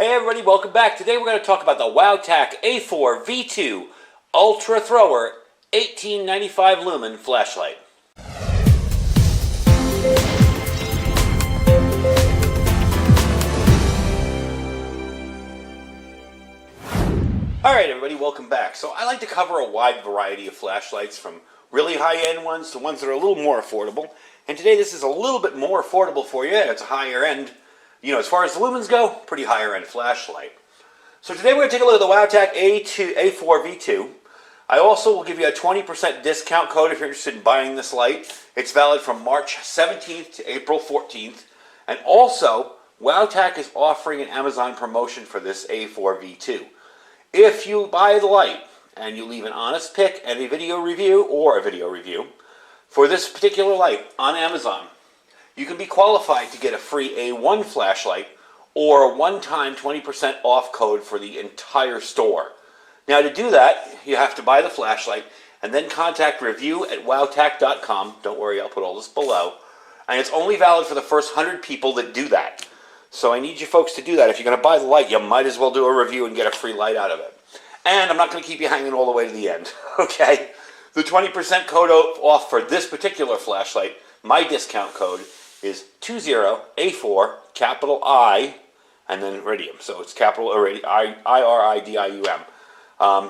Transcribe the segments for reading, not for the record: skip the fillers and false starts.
Hey everybody, welcome back. Today we're going to talk about the WOWTAC A4 V2 Ultra Thrower 1895 lumen flashlight. Alright everybody, welcome back. So I like to cover a wide variety of flashlights, from really high-end ones to ones that are a little more affordable. And today this is a little bit more affordable for you. It's a higher end, as far as the lumens go, pretty higher end flashlight. So today we're going to take a look at the WOWTAC A4 V2. I also will give you a 20% discount code if you're interested in buying this light. It's valid from March 17th to April 14th. And also, WOWTAC is offering an Amazon promotion for this A4 V2. If you buy the light and you leave an honest pic and a video review for this particular light on Amazon, you can be qualified to get a free A1 flashlight or a one-time 20% off code for the entire store. Now to do that, you have to buy the flashlight and then contact review@wowtac.com. Don't worry, I'll put all this below. And it's only valid for the first 100 people that do that. So I need you folks to do that. If you're going to buy the light, you might as well do a review and get a free light out of it. And I'm not going to keep you hanging all the way to the end, okay? The 20% code off for this particular flashlight, my discount code, is 20A4, capital I, and then Iridium. So it's capital I-R-I-D-I-U-M.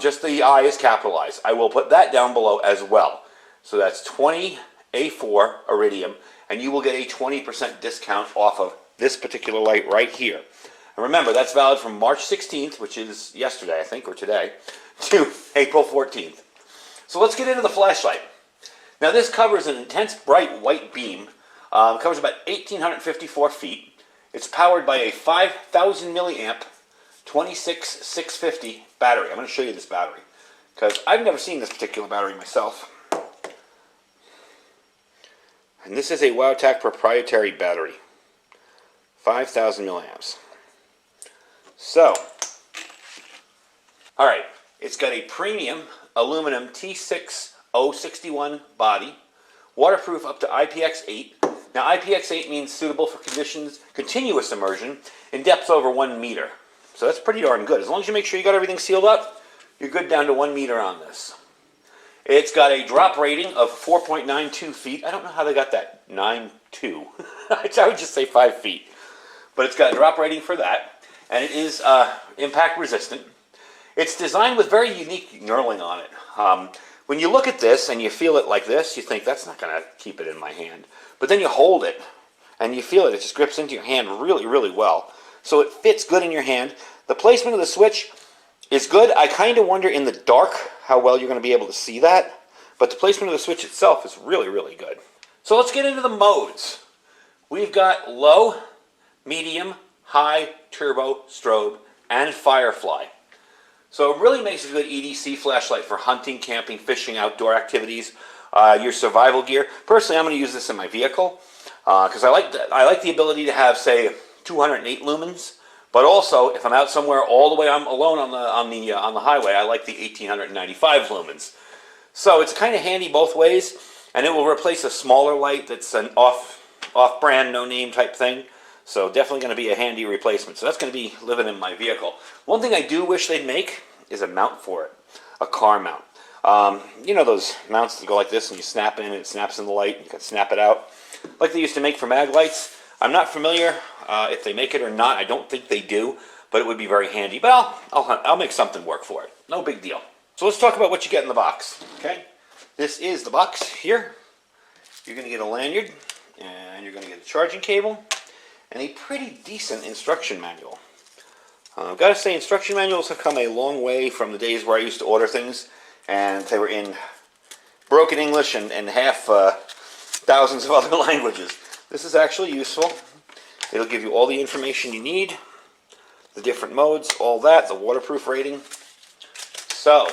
Just the I is capitalized. I will put that down below as well. So that's 20A4 Iridium, and you will get a 20% discount off of this particular light right here. And remember, that's valid from March 16th, which is yesterday, I think, or today, to April 14th. So let's get into the flashlight. Now this covers an intense bright white beam. It covers about 1,854 feet. It's powered by a 5,000 milliamp 26650 battery. I'm going to show you this battery because I've never seen this particular battery myself. And this is a WOWTAC proprietary battery. 5,000 milliamps. So, alright, it's got a premium aluminum T6061 body, waterproof up to IPX8. Now IPX8 means suitable for continuous immersion in depths over 1 meter. So that's pretty darn good. As long as you make sure you got everything sealed up, you're good down to 1 meter on this. It's got a drop rating of 4.92 feet. I don't know how they got that 9.2. I would just say 5 feet. But it's got a drop rating for that. And it is impact resistant. It's designed with very unique knurling on it. When you look at this and you feel it like this, you think that's not going to keep it in my hand. But then you hold it and you feel it. It just grips into your hand really, really well. So it fits good in your hand. The placement of the switch is good. I kind of wonder in the dark how well you're going to be able to see that. But the placement of the switch itself is really, really good. So let's get into the modes. We've got low, medium, high, turbo, strobe, and firefly. So it really makes a good EDC flashlight for hunting, camping, fishing, outdoor activities, your survival gear. Personally, I'm going to use this in my vehicle because I like the ability to have, say, 208 lumens. But also, if I'm out somewhere all the way I'm alone on the highway, I like the 1895 lumens. So it's kind of handy both ways, and it will replace a smaller light that's an off-brand, no-name type thing. So definitely going to be a handy replacement. So that's going to be living in my vehicle. One thing I do wish they'd make is a mount for it, a car mount. You know those mounts that go like this and you snap in and it snaps in the light and you can snap it out, like they used to make for mag lights. I'm not familiar if they make it or not. I don't think they do, but it would be very handy. But I'll make something work for it. No big deal. So let's talk about what you get in the box. Okay, this is the box here. You're going to get a lanyard, and you're going to get a charging cable, and a pretty decent instruction manual. I've got to say, instruction manuals have come a long way from the days where I used to order things, and they were in broken English and half thousands of other languages. This is actually useful. It'll give you all the information you need, the different modes, all that, the waterproof rating. So,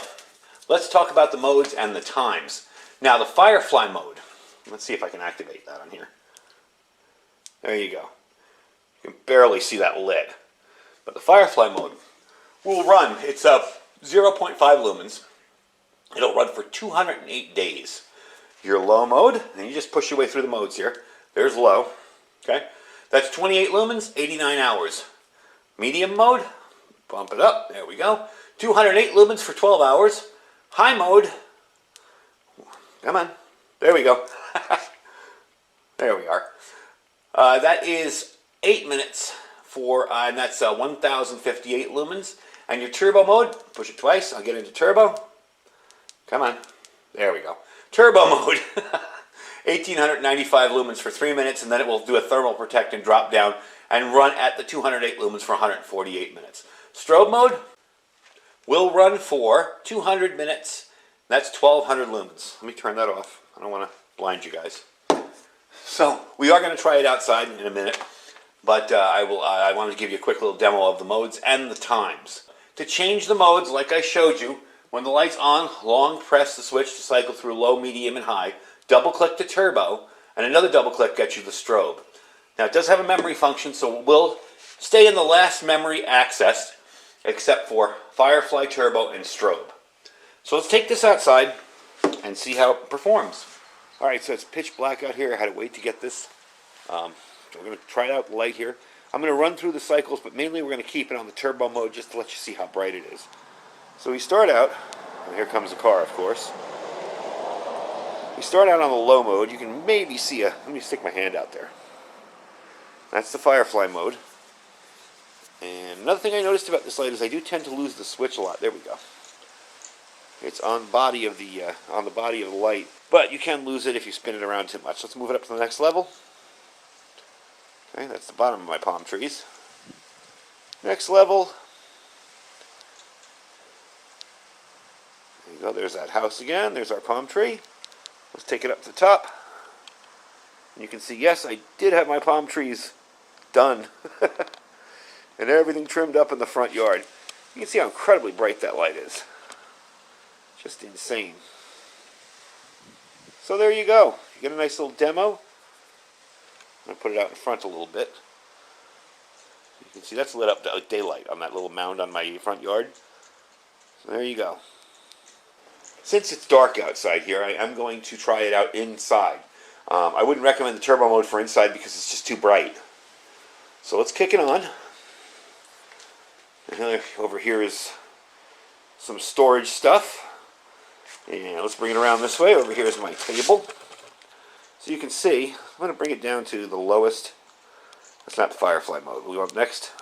let's talk about the modes and the times. Now, the Firefly mode. Let's see if I can activate that on here. There you go. You can barely see that lit. But the Firefly mode will run. It's 0.5 lumens. It'll run for 208 days. Your low mode, and you just push your way through the modes here. There's low. Okay, that's 28 lumens, 89 hours. Medium mode, bump it up, there we go. 208 lumens for 12 hours. High mode, come on, there we go. There we are. That is 8 minutes for, and that's 1058 lumens. And your turbo mode, push it twice, I'll get into turbo. Come on, there we go. Turbo mode, 1895 lumens for 3 minutes, and then it will do a thermal protect and drop down and run at the 208 lumens for 148 minutes. Strobe mode will run for 200 minutes. That's 1200 lumens. Let me turn that off. I don't want to blind you guys. So we are going to try it outside in a minute, but I wanted to give you a quick little demo of the modes and the times. To change the modes, like I showed you, when the light's on, long press the switch to cycle through low, medium, and high. Double click to turbo, and another double click gets you the strobe. Now it does have a memory function, so it will stay in the last memory accessed, except for Firefly Turbo and Strobe. So let's take this outside and see how it performs. Alright, so it's pitch black out here. I had to wait to get this. So we're going to try out the light here. I'm going to run through the cycles, but mainly we're going to keep it on the turbo mode just to let you see how bright it is. So we start out, and here comes the car, of course. We start out on the low mode. You can maybe see let me stick my hand out there. That's the Firefly mode. And another thing I noticed about this light is I do tend to lose the switch a lot. There we go. It's on the body of the light, but you can lose it if you spin it around too much. Let's move it up to the next level. Okay, that's the bottom of my palm trees. Next level. There you go. There's that house again. There's our palm tree. Let's take it up to the top. And you can see, yes, I did have my palm trees done. And everything trimmed up in the front yard. You can see how incredibly bright that light is. Just insane. So there you go. You get a nice little demo. I'm going to put it out in front a little bit. You can see that's lit up like daylight on that little mound on my front yard. So there you go. Since it's dark outside here, I am going to try it out inside. I wouldn't recommend the turbo mode for inside because it's just too bright. So let's kick it on. And over here is some storage stuff. And let's bring it around this way. Over here is my table. So you can see, I'm going to bring it down to the lowest. That's not the Firefly mode. We want next.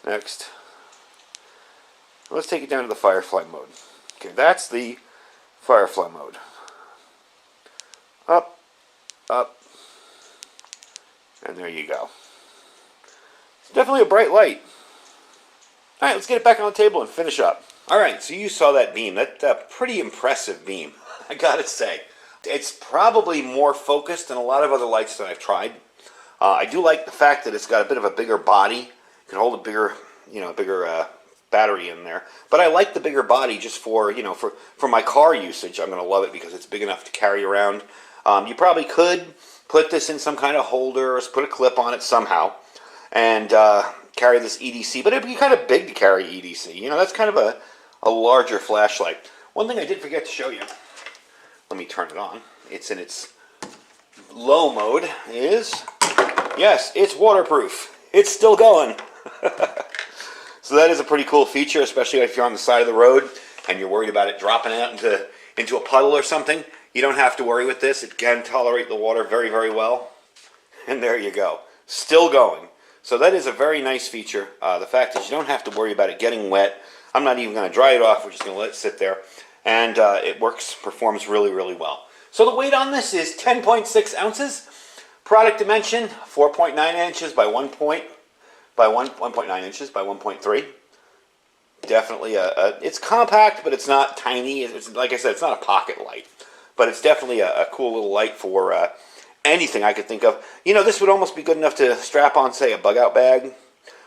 Next. Let's take it down to the Firefly mode. Okay, that's the Firefly mode. Up, up, and there you go. It's definitely a bright light. Alright, let's get it back on the table and finish up. Alright, so you saw that beam. That's a pretty impressive beam, I gotta say. It's probably more focused than a lot of other lights that I've tried. I do like the fact that it's got a bit of a bigger body. It can hold a bigger, battery in there. But I like the bigger body just for, for my car usage. I'm going to love it because it's big enough to carry around. You probably could put this in some kind of holder or put a clip on it somehow and carry this EDC. But it'd be kind of big to carry EDC. That's kind of a larger flashlight. One thing I did forget to show you. Let me turn it on. It's in its low mode. Yes, it's waterproof. It's still going. So that is a pretty cool feature, especially if you're on the side of the road and you're worried about it dropping out into a puddle or something. You don't have to worry with this. It can tolerate the water very, very well. And there you go. Still going. So that is a very nice feature. The fact that you don't have to worry about it getting wet. I'm not even going to dry it off. We're just going to let it sit there. And it performs really, really well. So the weight on this is 10.6 ounces. Product dimension, 4.9 inches by 1.9 inches by 1.3. Definitely it's compact, but it's not tiny. It's like I said, it's not a pocket light, but it's definitely a cool little light for anything I could think of. This would almost be good enough to strap on, say, a bug out bag,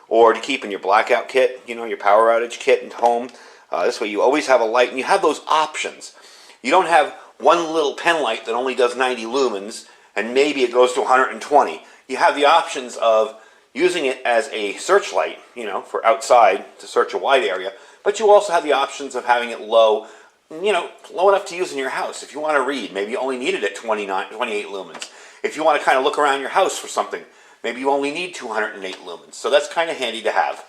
or to keep in your blackout kit. Your power outage kit at home. This way, you always have a light, and you have those options. You don't have one little pen light that only does 90 lumens, and maybe it goes to 120. You have the options of using it as a searchlight, for outside to search a wide area. But you also have the options of having it low, low enough to use in your house. If you want to read, maybe you only need it at 28 lumens. If you want to kind of look around your house for something, maybe you only need 208 lumens. So that's kind of handy to have.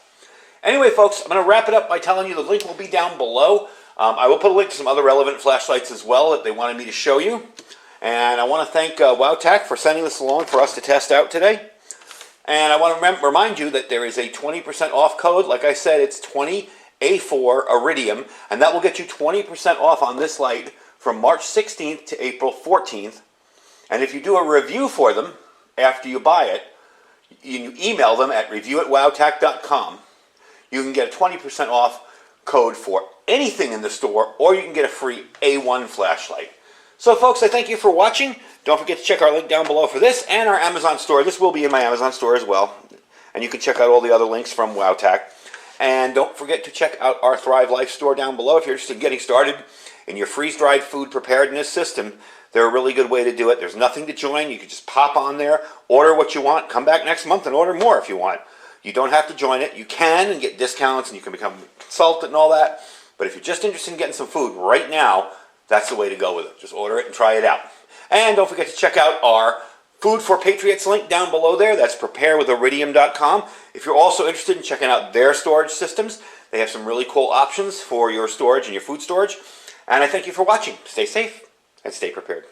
Anyway, folks, I'm going to wrap it up by telling you the link will be down below. I will put a link to some other relevant flashlights as well that they wanted me to show you. And I want to thank WOWTAC for sending this along for us to test out today. And I want to remind you that there is a 20% off code. Like I said, it's 20A4 Iridium, and that will get you 20% off on this light from March 16th to April 14th. And if you do a review for them after you buy it, you email them at review@wowtac.com. You can get a 20% off code for anything in the store, or you can get a free A1 flashlight. So folks, I thank you for watching. Don't forget to check our link down below for this and our Amazon store. This will be in my Amazon store as well. And you can check out all the other links from WOWTAC. And don't forget to check out our Thrive Life store down below if you're interested in getting started in your freeze-dried food preparedness system. They're a really good way to do it. There's nothing to join. You can just pop on there, order what you want, come back next month and order more if you want. You don't have to join it. You can and get discounts and you can become a consultant and all that. But if you're just interested in getting some food right now, that's the way to go with it. Just order it and try it out. And don't forget to check out our Food for Patriots link down below there. That's preparewithiridium.com. If you're also interested in checking out their storage systems, they have some really cool options for your storage and your food storage. And I thank you for watching. Stay safe and stay prepared.